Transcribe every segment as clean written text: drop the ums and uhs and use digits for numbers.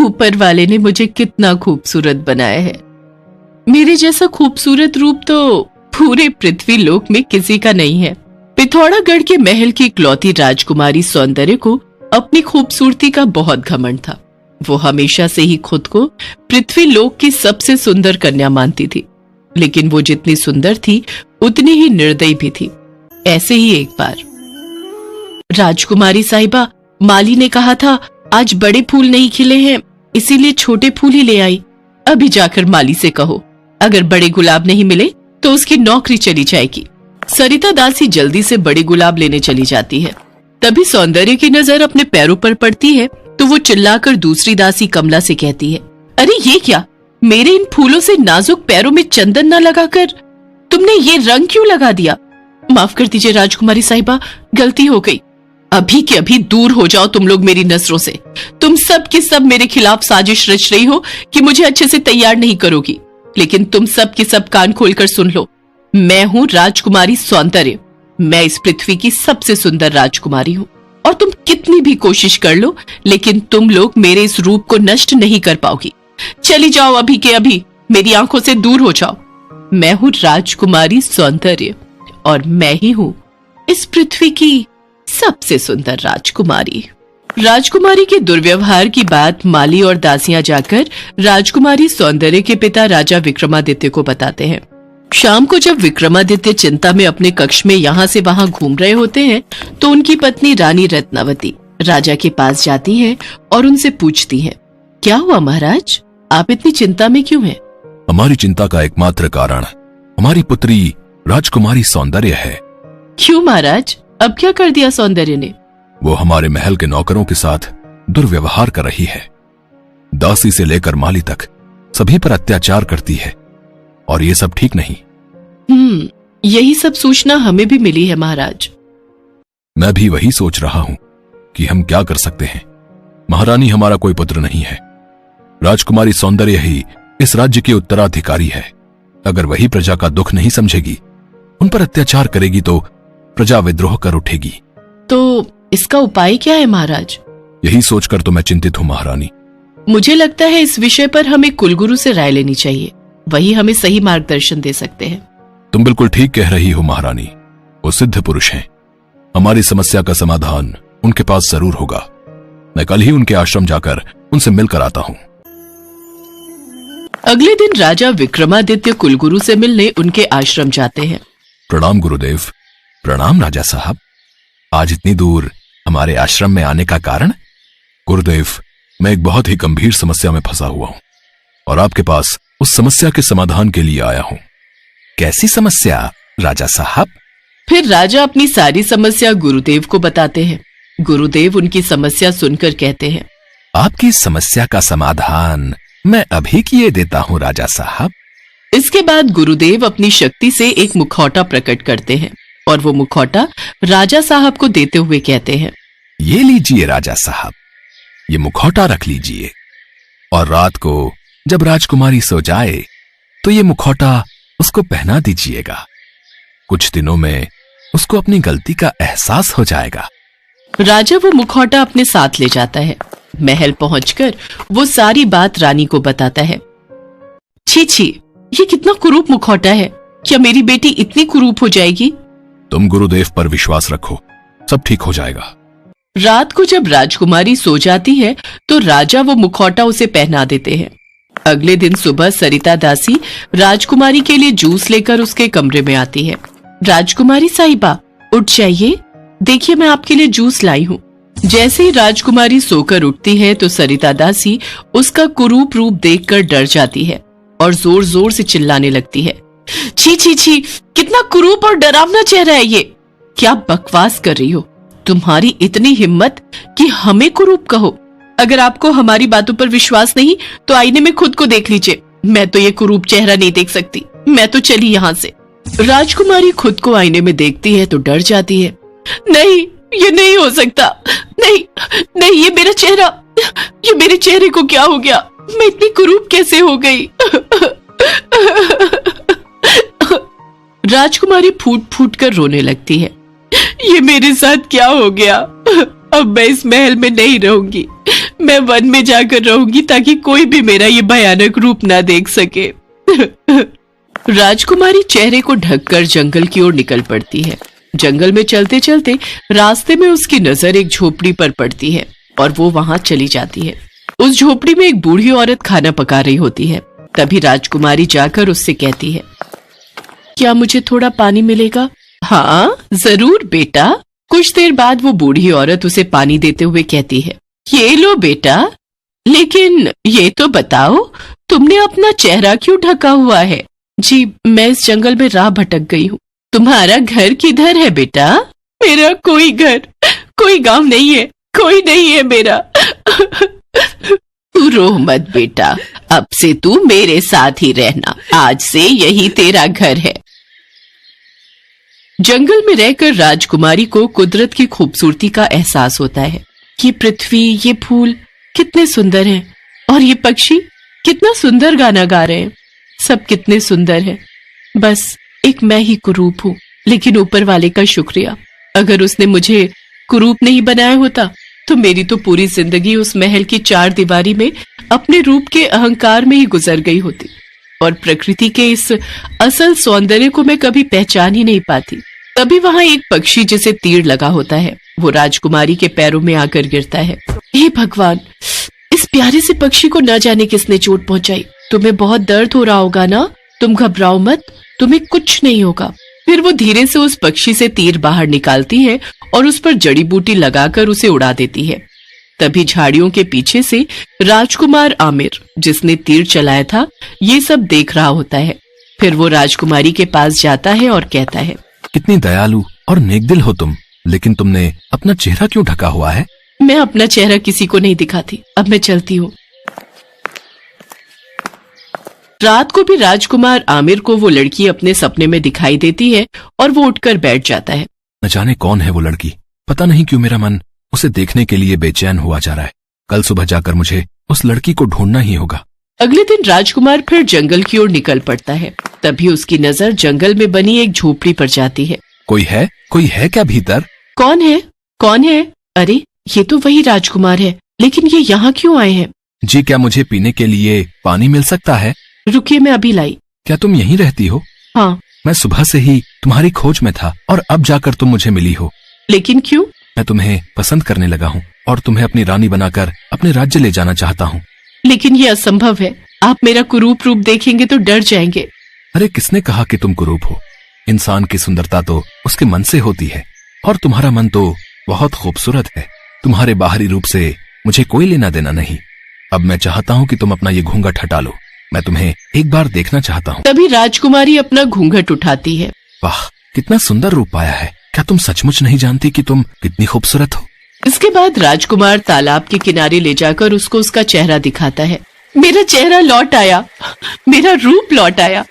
ऊपर वाले ने मुझे कितना खूबसूरत बनाया है। मेरे जैसा खूबसूरत रूप तो पूरे पृथ्वी लोक में किसी का नहीं है। पिथौरागढ़ के महल की इकलौती राजकुमारी सौंदर्य को अपनी खूबसूरती का बहुत घमंड था। वो हमेशा से ही खुद को पृथ्वी लोक की सबसे सुंदर कन्या मानती थी, लेकिन वो जितनी सुंदर थी उतनी ही निर्दयी भी थी। ऐसे ही एक बार राजकुमारी साहिबा, माली ने कहा था आज बड़े फूल नहीं खिले हैं, इसीलिए छोटे फूल ही ले आई। अभी जाकर माली से कहो, अगर बड़े गुलाब नहीं मिले तो उसकी नौकरी चली जाएगी। सरिता दासी जल्दी से बड़े गुलाब लेने चली जाती है। तभी सौंदर्य की नजर अपने पैरों पर पड़ती है तो वो चिल्लाकर दूसरी दासी कमला से कहती है, अरे ये क्या, मेरे इन फूलों से नाजुक पैरों में चंदन न लगाकर तुमने ये रंग क्यों लगा दिया? माफ कर दीजिए राजकुमारी साहिबा, गलती हो गई। अभी के अभी दूर हो जाओ तुम लोग मेरी नजरों से। तुम सब की सब मेरे खिलाफ साजिश रच रही हो कि मुझे अच्छे से तैयार नहीं करोगी, लेकिन तुम सब के सब कान खोलकर सुन लो। मैं हूँ राजकुमारी सौंदर्य। मैं इस पृथ्वी की सबसे सुंदर राजकुमारी हूँ, और तुम कितनी भी कोशिश कर लो लेकिन तुम लोग मेरे इस रूप को नष्ट नहीं कर पाओगी। चली जाओ अभी के अभी, मेरी आंखों से दूर हो जाओ। मैं हूँ राजकुमारी सौंदर्य और मैं ही हूँ इस पृथ्वी की सबसे सुंदर राजकुमारी। राजकुमारी के दुर्व्यवहार की बात माली और दासियां जाकर राजकुमारी सौंदर्य के पिता राजा विक्रमादित्य को बताते हैं। शाम को जब विक्रमादित्य चिंता में अपने कक्ष में यहाँ से वहां घूम रहे होते हैं तो उनकी पत्नी रानी रत्नावती राजा के पास जाती है और उनसे पूछती है, क्या हुआ महाराज, आप इतनी चिंता में क्यों हैं? हमारी चिंता का एकमात्र कारण हमारी पुत्री राजकुमारी सौंदर्य है। क्यों महाराज, अब क्या कर दिया सौंदर्य ने? वो हमारे महल के नौकरों के साथ दुर्व्यवहार कर रही है। दासी से लेकर माली तक सभी पर अत्याचार करती है और ये सब ठीक नहीं। यही सब सूचना हमें भी मिली है महाराज। मैं भी वही सोच रहा हूं कि हम क्या कर सकते हैं। महारानी, हमारा कोई पुत्र नहीं है। राजकुमारी सौंदर्य ही इस राज्य की उत्तराधिकारी है। अगर वही प्रजा का दुख नहीं समझेगी, उन पर अत्याचार करेगी तो प्रजा विद्रोह कर उठेगी। तो इसका उपाय क्या है महाराज? यही सोचकर तो मैं चिंतित हूं महारानी। मुझे लगता है इस विषय पर हमें कुलगुरु से राय लेनी चाहिए, वही हमें सही मार्गदर्शन दे सकते हैं। तुम बिल्कुल ठीक कह रही हो महारानी, वो सिद्ध पुरुष हैं। हमारी समस्या का समाधान उनके पास जरूर होगा। मैं कल ही उनके आश्रम जाकर उनसे मिलकर आता हूं। अगले दिन राजा विक्रमादित्य कुलगुरु से मिलने उनके आश्रम जाते हैं। प्रणाम गुरुदेव। प्रणाम राजा साहब। आज इतनी दूर हमारे आश्रम में आने का कारण? गुरुदेव, मैं एक बहुत ही गंभीर समस्या में फंसा हुआ हूं और आपके पास उस समस्या के समाधान के लिए आया हूं। कैसी समस्या राजा साहब? फिर राजा अपनी सारी समस्या गुरुदेव को बताते हैं। गुरुदेव उनकी समस्या सुनकर कहते हैं, आपकी समस्या का समाधान मैं अभी किए देता हूं राजा साहब। इसके बाद गुरुदेव अपनी शक्ति से एक मुखौटा प्रकट करते हैं और वो मुखौटा राजा साहब को देते हुए कहते हैं, ये लीजिए राजा साहब, ये मुखौटा रख लीजिए और रात को जब राजकुमारी सो जाए तो ये मुखौटा उसको पहना दीजिएगा। कुछ दिनों में उसको अपनी गलती का एहसास हो जाएगा। राजा वो मुखौटा अपने साथ ले जाता है। महल पहुंचकर वो सारी बात रानी को बताता है। छी छी, ये कितना कुरूप मुखौटा है, क्या मेरी बेटी इतनी कुरूप हो जाएगी? तुम गुरुदेव पर विश्वास रखो, सब ठीक हो जाएगा। रात को जब राजकुमारी सो जाती है तो राजा वो मुखौटा उसे पहना देते हैं। अगले दिन सुबह सरिता दासी राजकुमारी के लिए जूस लेकर उसके कमरे में आती है। राजकुमारी साहिबा, उठ जाइए, देखिए मैं आपके लिए जूस लाई हूँ। जैसे ही राजकुमारी सोकर उठती है तो सरिता दासी उसका कुरूप रूप देखकर डर जाती है और जोर जोर से चिल्लाने लगती है, छी छी छी, कितना कुरूप और डरावना चेहरा है ये। क्या बकवास कर रही हो? तुम्हारी इतनी हिम्मत कि हमें कुरूप कहो। अगर आपको हमारी बातों पर विश्वास नहीं तो आईने में खुद को देख लीजिए। मैं तो ये कुरूप चेहरा नहीं देख सकती, मैं तो चली यहाँ से। राजकुमारी खुद को आईने में देखती है तो डर जाती है। नहीं, ये नहीं हो सकता, नहीं नहीं, ये मेरा चेहरा, ये मेरे चेहरे को क्या हो गया? मैं इतनी कुरूप कैसे हो गई? राजकुमारी फूट फूट कर रोने लगती है। ये मेरे साथ क्या हो गया? अब मैं इस महल में नहीं रहूंगी, मैं वन में जाकर रहूंगी ताकि कोई भी मेरा ये भयानक रूप ना देख सके। राजकुमारी चेहरे को ढककर जंगल की ओर निकल पड़ती है। जंगल में चलते चलते रास्ते में उसकी नजर एक झोपड़ी पर पड़ती है और वो वहां चली जाती है। उस झोपड़ी में एक बूढ़ी औरत खाना पका रही होती है। तभी राजकुमारी जाकर उससे कहती है, क्या मुझे थोड़ा पानी मिलेगा? हाँ जरूर बेटा। कुछ देर बाद वो बूढ़ी औरत उसे पानी देते हुए कहती है, ये लो बेटा, लेकिन ये तो बताओ तुमने अपना चेहरा क्यों ढका हुआ है? जी मैं इस जंगल में राह भटक गई हूँ। तुम्हारा घर किधर है बेटा? मेरा कोई घर, कोई गांव नहीं है, कोई नहीं है मेरा। तू रो मत बेटा, अब से तू मेरे साथ ही रहना, आज से यही तेरा घर है। जंगल में रहकर राजकुमारी को कुदरत की खूबसूरती का एहसास होता है। ये पृथ्वी, ये फूल कितने सुंदर हैं और ये पक्षी कितना सुंदर गाना गा रहे हैं। सब कितने सुंदर हैं। बस एक मैं ही कुरूप हूँ, लेकिन ऊपर वाले का शुक्रिया। अगर उसने मुझे कुरूप नहीं बनाया होता तो मेरी तो पूरी जिंदगी उस महल की चार दीवारी में अपने रूप के अहंकार में ही गुजर गई होती और प्रकृति के इस असल सौंदर्य को मैं कभी पहचान ही नहीं पाती। तभी वहां एक पक्षी जिसे तीर लगा होता है वो राजकुमारी के पैरों में आकर गिरता है। हे भगवान, इस प्यारे से पक्षी को न जाने किसने चोट पहुंचाई। तुम्हें बहुत दर्द हो रहा होगा ना? तुम घबराओ मत, तुम्हें कुछ नहीं होगा। फिर वो धीरे से उस पक्षी से तीर बाहर निकालती है और उस पर जड़ी बूटी लगाकर उसे उड़ा देती है। तभी झाड़ियों के पीछे से राजकुमार आमिर, जिसने तीर चलाया था, ये सब देख रहा होता है। फिर वो राजकुमारी के पास जाता है और कहता है, कितनी दयालु और नेकदिल हो तुम, लेकिन तुमने अपना चेहरा क्यों ढका हुआ है? मैं अपना चेहरा किसी को नहीं दिखाती, अब मैं चलती हूँ। रात को भी राजकुमार आमिर को वो लड़की अपने सपने में दिखाई देती है और वो उठकर बैठ जाता है। न जाने कौन है वो लड़की, पता नहीं क्यों मेरा मन उसे देखने के लिए बेचैन हुआ जा रहा है। कल सुबह जाकर मुझे उस लड़की को ढूंढना ही होगा। अगले दिन राजकुमार फिर जंगल की ओर निकल पड़ता है। तभी उसकी नजर जंगल में बनी एक झोपड़ी पर जाती है। कोई है क्या भीतर? कौन है? कौन है? अरे ये तो वही राजकुमार है, लेकिन ये यहाँ क्यों आए हैं? जी क्या मुझे पीने के लिए पानी मिल सकता है? रुकिए, मैं अभी लाई। क्या तुम यहीं रहती हो? हाँ। मैं सुबह से ही तुम्हारी खोज में था और अब जाकर तुम मुझे मिली हो। लेकिन क्यों? मैं तुम्हें पसंद करने लगा हूँ और तुम्हें अपनी रानी बनाकर अपने राज्य ले जाना चाहता हूँ। लेकिन ये असंभव है। आप मेरा कुरूप रूप देखेंगे तो डर जाएंगे। अरे किसने कहा कि तुम कुरूप हो? इंसान की सुंदरता तो उसके मन से होती है और तुम्हारा मन तो बहुत खूबसूरत है। तुम्हारे बाहरी रूप से मुझे कोई लेना देना नहीं। अब मैं चाहता हूँ कि तुम अपना ये घूंघट हटा लो। मैं तुम्हें एक बार देखना चाहता हूँ। तभी राजकुमारी अपना घूंघट उठाती है। वाह, कितना सुंदर रूप पाया है। क्या तुम सचमुच नहीं जानती कि तुम कितनी खूबसूरत हो? इसके बाद राजकुमार तालाब के किनारे ले जाकर उसको उसका चेहरा दिखाता है। मेरा चेहरा लौट आया, मेरा रूप लौट आया।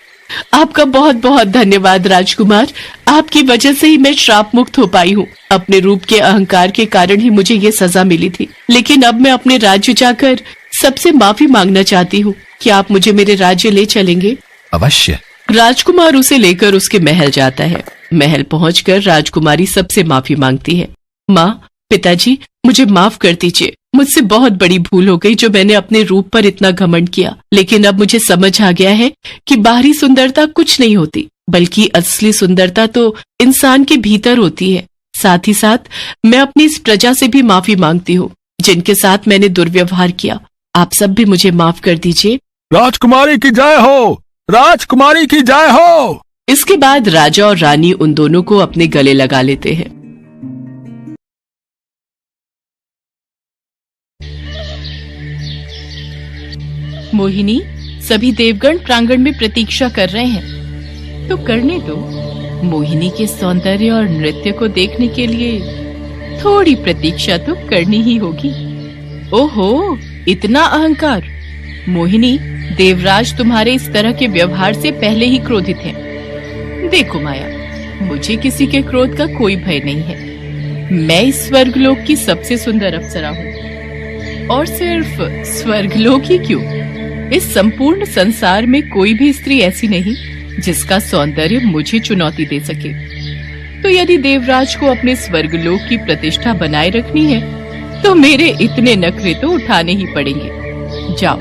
आपका बहुत बहुत धन्यवाद राजकुमार। आपकी वजह से ही मैं श्राप मुक्त हो पाई हूँ। अपने रूप के अहंकार के कारण ही मुझे ये सजा मिली थी, लेकिन अब मैं अपने राज्य जाकर सबसे माफी मांगना चाहती हूँ। क्या आप मुझे मेरे राज्य ले चलेंगे? अवश्य। राजकुमार उसे लेकर उसके महल जाता है। महल पहुंचकर राजकुमारी सबसे माफी मांगती है। माँ, पिताजी, मुझे माफ कर दीजिए। मुझसे बहुत बड़ी भूल हो गई जो मैंने अपने रूप पर इतना घमंड किया। लेकिन अब मुझे समझ आ गया है कि बाहरी सुंदरता कुछ नहीं होती, बल्कि असली सुंदरता तो इंसान के भीतर होती है। साथ ही साथ मैं अपनी इस प्रजा से भी माफी मांगती हूँ जिनके साथ मैंने दुर्व्यवहार किया। आप सब भी मुझे माफ कर दीजिए। राजकुमारी की जय हो! राजकुमारी की जय हो! इसके बाद राजा और रानी उन दोनों को अपने गले लगा लेते हैं। मोहिनी, सभी देवगण प्रांगण में प्रतीक्षा कर रहे हैं, तो करने दो। मोहिनी के सौंदर्य और नृत्य को देखने के लिए थोड़ी प्रतीक्षा तो करनी ही होगी। ओहो, इतना अहंकार! मोहिनी, देवराज तुम्हारे इस तरह के व्यवहार से पहले ही क्रोधित हैं। देखो माया, मुझे किसी के क्रोध का कोई भय नहीं है। मैं इस स्वर्गलोक की सबसे सुंदर अप्सरा हूँ, और सिर्फ स्वर्गलोक ही क्यों, इस संपूर्ण संसार में कोई भी स्त्री ऐसी नहीं जिसका सौंदर्य मुझे चुनौती दे सके। तो यदि देवराज को अपने स्वर्गलोक की प्रतिष्ठा बनाए रखनी है तो मेरे इतने नखरे तो उठाने ही पड़ेंगे। जाओ,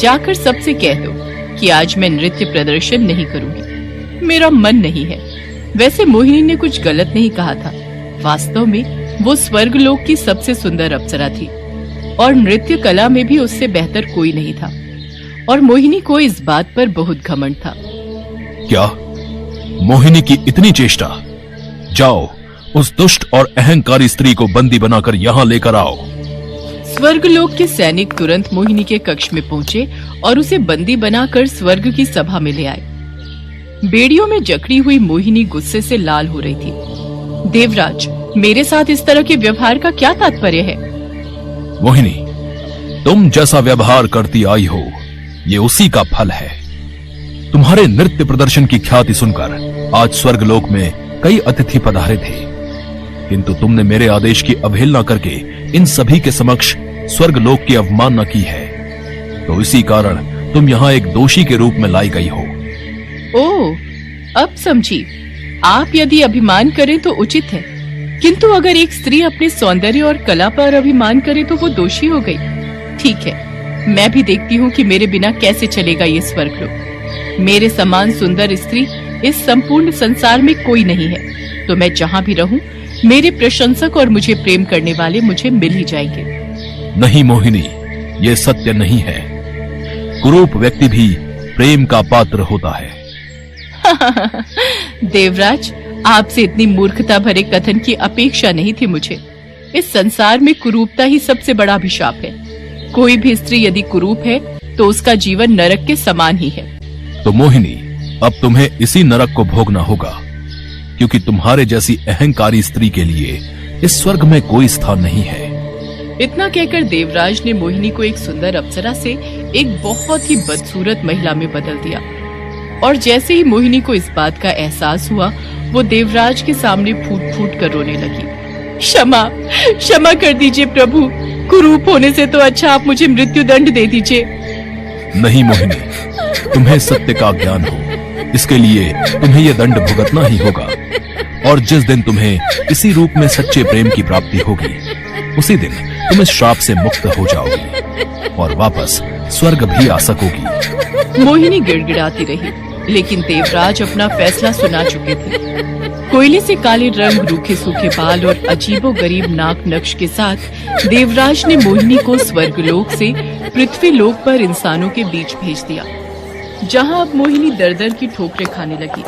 जाकर सबसे कह दो कि आज मैं नृत्य प्रदर्शन नहीं करूंगी, मेरा मन नहीं है। वैसे मोहिनी ने कुछ गलत नहीं कहा था। वास्तव में वो स्वर्गलोक की सबसे सुंदर अप्सरा थी और नृत्य कला में भी उससे बेहतर कोई नहीं था। और मोहिनी को इस बात पर बहुत घमंड था। क्या मोहिनी की इतनी चेष्टा? जाओ, उस दुष्ट और अहंकारी स्त्री को बंदी बनाकर यहाँ लेकर आओ। स्वर्गलोक के सैनिक तुरंत मोहिनी के कक्ष में पहुंचे और उसे बंदी बनाकर स्वर्ग की सभा में ले आए। बेड़ियों में जकड़ी हुई मोहिनी गुस्से से लाल हो रही थी। देवराज, मेरे साथ इस तरह के व्यवहार का क्या तात्पर्य है? मोहिनी, तुम जैसा व्यवहार करती आई हो, ये उसी का फल है। तुम्हारे नृत्य प्रदर्शन की ख्याति सुनकर आज स्वर्गलोक में कई अतिथि पधारे थे, किंतु तुमने मेरे आदेश की अवहेलना करके इन सभी के समक्ष स्वर्गलोक की अवमानना की है। तो इसी कारण तुम यहाँ एक दोषी के रूप में लाई गई हो। ओह, अब समझी। आप यदि अभिमान करें तो उचित है, किंतु अगर एक स्त्री अपने सौंदर्य और कला पर अभिमान करे तो वो दोषी हो गई। ठीक है, मैं भी देखती हूँ कि मेरे बिना कैसे चलेगा ये स्वर्गलोक। मेरे समान सुंदर स्त्री इस संपूर्ण संसार में कोई नहीं है, तो मैं जहाँ भी रहूं मेरे प्रशंसक और मुझे प्रेम करने वाले मुझे मिल ही जाएंगे। नहीं मोहिनी, ये सत्य नहीं है। कुरूप व्यक्ति भी प्रेम का पात्र होता है। देवराज, आपसे इतनी मूर्खता भरे कथन की अपेक्षा नहीं थी मुझे। इस संसार में कुरूपता ही सबसे बड़ा अभिशाप है। कोई भी स्त्री यदि कुरूप है तो उसका जीवन नरक के समान ही है। तो मोहिनी, अब तुम्हें इसी नरक को भोगना होगा, क्योंकि तुम्हारे जैसी अहंकारी स्त्री के लिए इस स्वर्ग में कोई स्थान नहीं है। इतना कहकर देवराज ने मोहिनी को एक सुंदर अप्सरा से एक बहुत ही बदसूरत महिला में बदल दिया। और जैसे ही मोहिनी को इस बात का एहसास हुआ, वो देवराज के सामने फूट फूट कर रोने लगी। क्षमा कर दीजिए प्रभु, कुरूप होने से तो अच्छा आप मुझे मृत्यु दंड दे दीजिए। नहीं मोहिनी, तुम्हें सत्य का ज्ञान हो, इसके लिए तुम्हें यह दंड भुगतना ही होगा। और जिस दिन तुम्हें इसी रूप में सच्चे प्रेम की प्राप्ति होगी, उसी दिन तुम इस श्राप से मुक्त हो जाओगी और वापस स्वर्ग भी आ सकोगी। मोहिनी गिड़गिड़ाती रही, लेकिन देवराज अपना फैसला सुना चुके थे। कोयले से काले रंग, रूखे सूखे बाल और अजीबो गरीब नाक नक्श के साथ देवराज ने मोहिनी को स्वर्गलोक से पृथ्वी लोक पर इंसानों के बीच भेज दिया, जहां अब मोहिनी दर-दर की ठोकरें खाने लगी।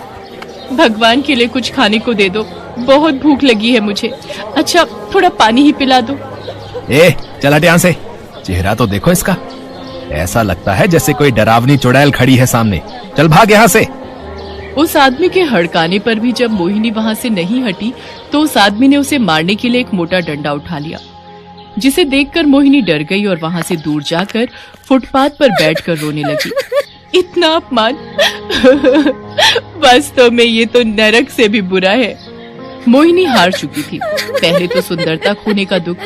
भगवान के लिए कुछ खाने को दे दो, बहुत भूख लगी है मुझे। अच्छा, थोड़ा पानी ही पिला दो। चल हट यहाँ से, चेहरा तो देखो इसका, ऐसा लगता है जैसे कोई डरावनी चुड़ैल खड़ी है सामने। चल भाग यहाँ से। उस आदमी के हड़काने पर भी जब मोहिनी वहां से नहीं हटी, तो उस आदमी ने उसे मारने के लिए एक मोटा डंडा उठा लिया, जिसे देखकर मोहिनी डर गई और वहां से दूर जाकर फुटपाथ पर बैठकर रोने लगी। इतना अपमान! वास्तव में ये तो नरक से भी बुरा है। मोहिनी हार चुकी थी। पहले तो सुंदरता खोने का दुख,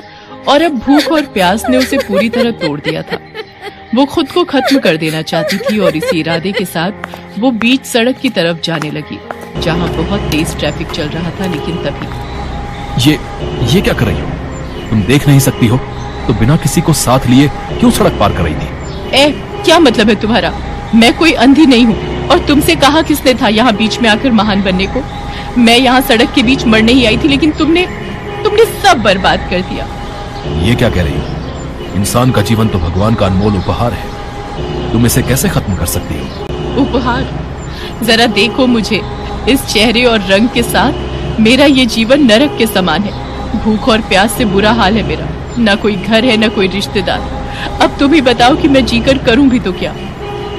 और अब भूख और प्यास ने उसे पूरी तरह तोड़ दिया था। वो खुद को खत्म कर देना चाहती थी और इसी इरादे के साथ वो बीच सड़क की तरफ जाने लगी, जहां बहुत तेज ट्रैफिक चल रहा था। लेकिन तभी ये क्या कर रही हो? तुम देख नहीं सकती हो तो बिना किसी को साथ लिए क्यों सड़क पार कर रही थी? क्या मतलब है तुम्हारा? मैं कोई अंधी नहीं हूँ, और तुमसे कहा किसने था यहाँ बीच में आकर महान बनने को? मैं यहाँ सड़क के बीच मरने ही आई थी, लेकिन तुमने सब बर्बाद कर दिया। ये क्या कह रही हो? इंसान का जीवन तो भगवान का अनमोल उपहार है, तुम इसे कैसे खत्म कर सकती हो? उपहार? जरा देखो मुझे, इस चेहरे और रंग के साथ मेरा ये जीवन नरक के समान है। भूख और प्यास से बुरा हाल है मेरा, न कोई घर है न कोई रिश्तेदार। अब तुम ही बताओ कि मैं जीकर करूं भी तो क्या?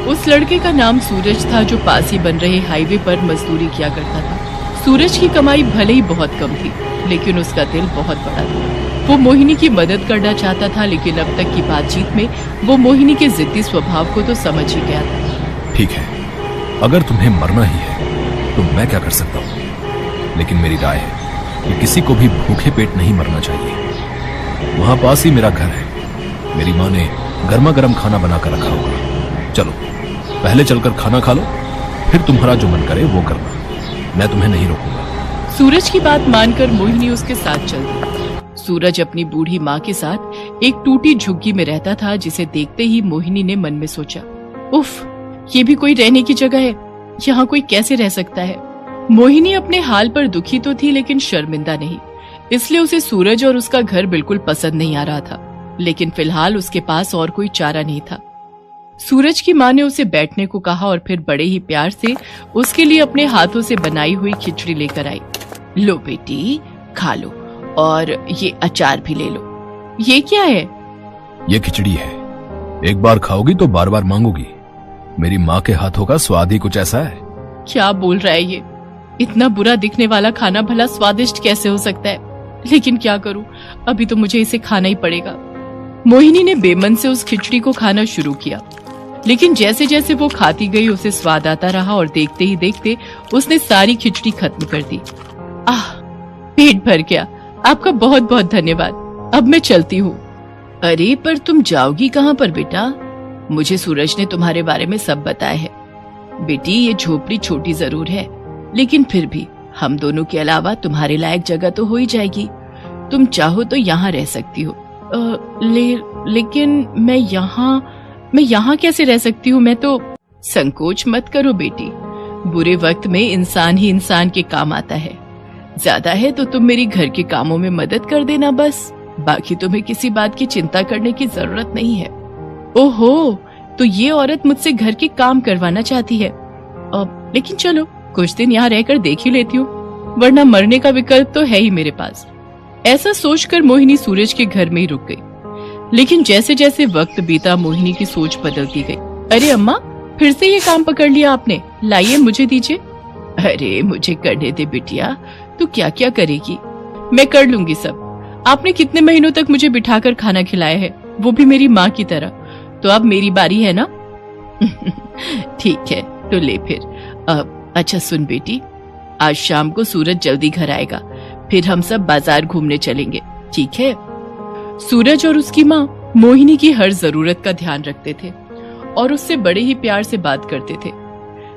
उस लड़के का नाम सूरज था, जो पास ही बन रहे हाईवे पर मजदूरी किया करता था। सूरज की कमाई भले ही बहुत कम थी, लेकिन उसका दिल बहुत बड़ा था। वो मोहिनी की मदद करना चाहता था, लेकिन अब तक की बातचीत में वो मोहिनी के जिद्दी स्वभाव को तो समझ ही गया था। ठीक है, अगर तुम्हें मरना ही है तो मैं क्या कर सकता हूँ, लेकिन मेरी राय है कि किसी को भी भूखे पेट नहीं मरना चाहिए। वहां पास ही मेरा घर है, मेरी माँ ने गर्मा गर्म खाना बनाकर रखा होगा। चलो पहले चलकर खाना खा लो, फिर तुम्हारा जो मन करे वो करना, मैं तुम्हें नहीं रोकूंगा। सूरज की बात मानकर मोहिनी उसके साथ चल दी। सूरज अपनी बूढ़ी माँ के साथ एक टूटी झुग्गी में रहता था, जिसे देखते ही मोहिनी ने मन में सोचा, उफ, ये भी कोई रहने की जगह है, यहाँ कोई कैसे रह सकता है। मोहिनी अपने हाल पर दुखी तो थी लेकिन शर्मिंदा नहीं, इसलिए उसे सूरज और उसका घर बिल्कुल पसंद नहीं आ रहा था। लेकिन फिलहाल उसके पास और कोई चारा नहीं था। सूरज की माँ ने उसे बैठने को कहा और फिर बड़े ही प्यार से उसके लिए अपने हाथों से बनाई हुई खिचड़ी लेकर आई। लो बेटी, खा लो, और ये अचार भी ले लो। ये क्या है? ये खिचड़ी है, एक बार खाओगी तो बार बार मांगोगी। मेरी माँ के हाथों का स्वाद ही कुछ ऐसा है। क्या बोल रहा है ये? इतना बुरा दिखने वाला खाना भला स्वादिष्ट कैसे हो सकता है? लेकिन क्या करूं, अभी तो मुझे इसे खाना ही पड़ेगा। मोहिनी ने बेमन से उस खिचड़ी को खाना शुरू किया, लेकिन जैसे जैसे वो खाती गई उसे स्वाद आता रहा और देखते ही देखते उसने सारी खिचड़ी खत्म कर दी। आह, पेट भर गया। आपका बहुत बहुत धन्यवाद। अब मैं चलती हूँ। अरे पर तुम जाओगी कहाँ पर बेटा? मुझे सूरज ने तुम्हारे बारे में सब बताया है। बेटी, ये झोपड़ी छोटी जरूर है, लेकिन फिर भी हम दोनों के अलावा तुम्हारे लायक जगह तो हो ही जाएगी। तुम चाहो तो यहाँ रह सकती हो। लेकिन मैं यहाँ कैसे रह सकती हूँ? मैं तो... संकोच मत करो बेटी, बुरे वक्त में इंसान ही इंसान के काम आता है। ज्यादा है तो तुम मेरी घर के कामों में मदद कर देना बस। बाकी तुम्हें किसी बात की चिंता करने की जरूरत नहीं है। ओहो, तो ये औरत मुझसे घर के काम करवाना चाहती है। लेकिन चलो, कुछ दिन यहाँ रहकर देख ही लेती हूँ, वरना मरने का विकल्प तो है ही मेरे पास। ऐसा सोचकर मोहिनी सूरज के घर में ही रुक गई। लेकिन जैसे जैसे वक्त बीता मोहिनी की सोच बदलती गई। अरे अम्मा, फिर से ये काम पकड़ लिया आपने? लाइए, मुझे दीजिए। अरे मुझे करने दे बिटिया, तू क्या क्या करेगी? मैं कर लूंगी सब। आपने कितने महीनों तक मुझे बिठाकर खाना खिलाया है, वो भी मेरी माँ की तरह। तो अब मेरी बारी है ना? ठीक है, तो ले फिर। अच्छा सुन बेटी, आज शाम को सूरज जल्दी घर आएगा, फिर हम सब बाजार घूमने चलेंगे, ठीक है? सूरज और उसकी माँ मोहिनी की हर जरूरत का ध्यान रखते थे और उससे बड़े ही प्यार से बात करते थे।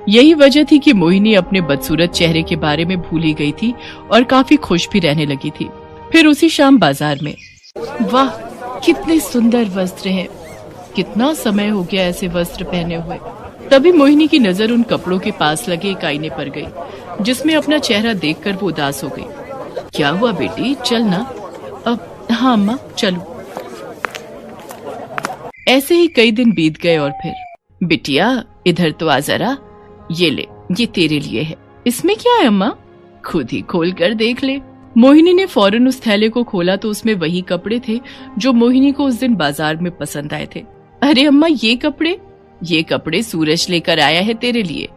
यही वजह थी कि मोहिनी अपने बदसूरत चेहरे के बारे में भूल ही गई थी और काफी खुश भी रहने लगी थी। फिर उसी शाम बाजार में, वाह कितने सुंदर वस्त्र हैं, कितना समय हो गया ऐसे वस्त्र पहने हुए। तभी मोहिनी की नजर उन कपड़ों के पास लगे एक आईने पर गई, जिसमें अपना चेहरा देखकर वो उदास हो गई। क्या हुआ बेटी, चल ना। अब हाँ अम्मा, चलो। ऐसे ही कई दिन बीत गए और फिर, बिटिया इधर तो आ जरा, ये ले, ये तेरे लिए है। इसमें क्या है अम्मा? खुद ही खोल कर देख ले। मोहिनी ने फौरन उस थैले को खोला तो उसमें वही कपड़े थे जो मोहिनी को उस दिन बाजार में पसंद आए थे। अरे अम्मा, ये कपड़े सूरज लेकर आया है तेरे लिए,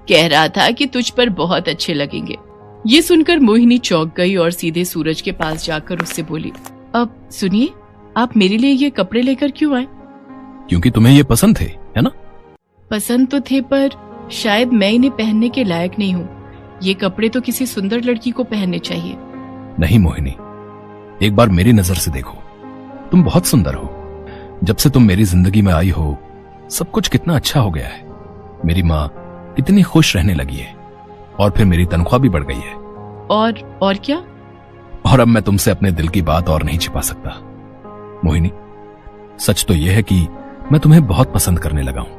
कह रहा था कि तुझ पर बहुत अच्छे लगेंगे। ये सुनकर मोहिनी चौंक गई और सीधे सूरज के पास जाकर उससे बोली, अब सुनिए, आप मेरे लिए ये कपड़े लेकर क्यों आए? क्योंकि तुम्हें ये पसंद थे, है ना? पसंद तो थे, पर शायद मैं इन्हें पहनने के लायक नहीं हूँ। ये कपड़े तो किसी सुंदर लड़की को पहनने चाहिए। नहीं मोहिनी, एक बार मेरी नजर से देखो, तुम बहुत सुंदर हो। जब से तुम मेरी जिंदगी में आई हो, सब कुछ कितना अच्छा हो गया है। मेरी माँ कितनी खुश रहने लगी है, और फिर मेरी तनख्वाह भी बढ़ गई है। और क्या? और अब मैं तुमसे अपने दिल की बात और नहीं छिपा सकता। मोहिनी, सच तो यह है कि मैं तुम्हें बहुत पसंद करने लगा हूं।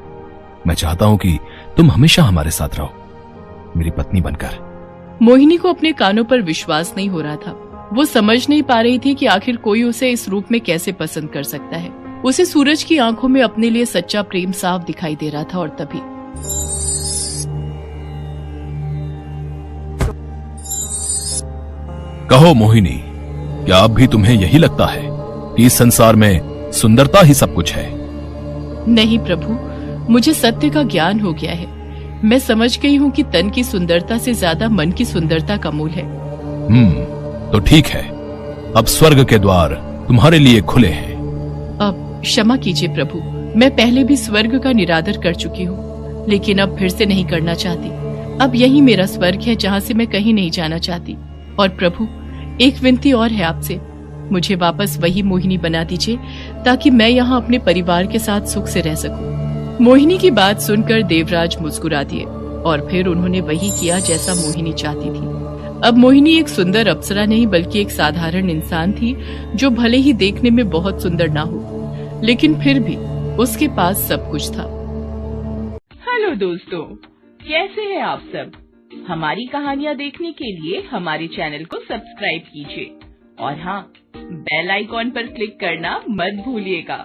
मैं चाहता हूं कि तुम हमेशा हमारे साथ रहो, मेरी पत्नी बनकर। मोहिनी को अपने कानों पर विश्वास नहीं हो रहा था। वो समझ नहीं पा रही थी कि आखिर कोई उसे इस रूप में कैसे पसंद कर सकता है। उसे सूरज की आंखों में अपने लिए सच्चा प्रेम साफ दिखाई दे रहा था। और तभी कहो मोहिनी, क्या अब भी तुम्हें यही लगता है कि इस संसार में सुंदरता ही सब कुछ है? नहीं प्रभु, मुझे सत्य का ज्ञान हो गया है। मैं समझ गई हूँ कि तन की सुंदरता से ज्यादा मन की सुंदरता का मूल है। तो ठीक है, अब स्वर्ग के द्वार तुम्हारे लिए खुले हैं। अब क्षमा कीजिए प्रभु, मैं पहले भी स्वर्ग का निरादर कर चुकी हूँ, लेकिन अब फिर से नहीं करना चाहती। अब यही मेरा स्वर्ग है, जहाँ से मैं कहीं नहीं जाना चाहती। और प्रभु, एक विनती और है आपसे, मुझे वापस वही मोहिनी बना दीजिए, ताकि मैं यहाँ अपने परिवार के साथ सुख से रह सकूं। मोहिनी की बात सुनकर देवराज मुस्कुरा दिए और फिर उन्होंने वही किया जैसा मोहिनी चाहती थी। अब मोहिनी एक सुंदर अप्सरा नहीं बल्कि एक साधारण इंसान थी, जो भले ही देखने में बहुत सुंदर ना हो, लेकिन फिर भी उसके पास सब कुछ था। हेलो दोस्तों, कैसे हैं आप सब? हमारी कहानियाँ देखने के लिए हमारे चैनल को सब्सक्राइब कीजिए और हाँ, बेल आइकॉन पर क्लिक करना मत भूलिएगा।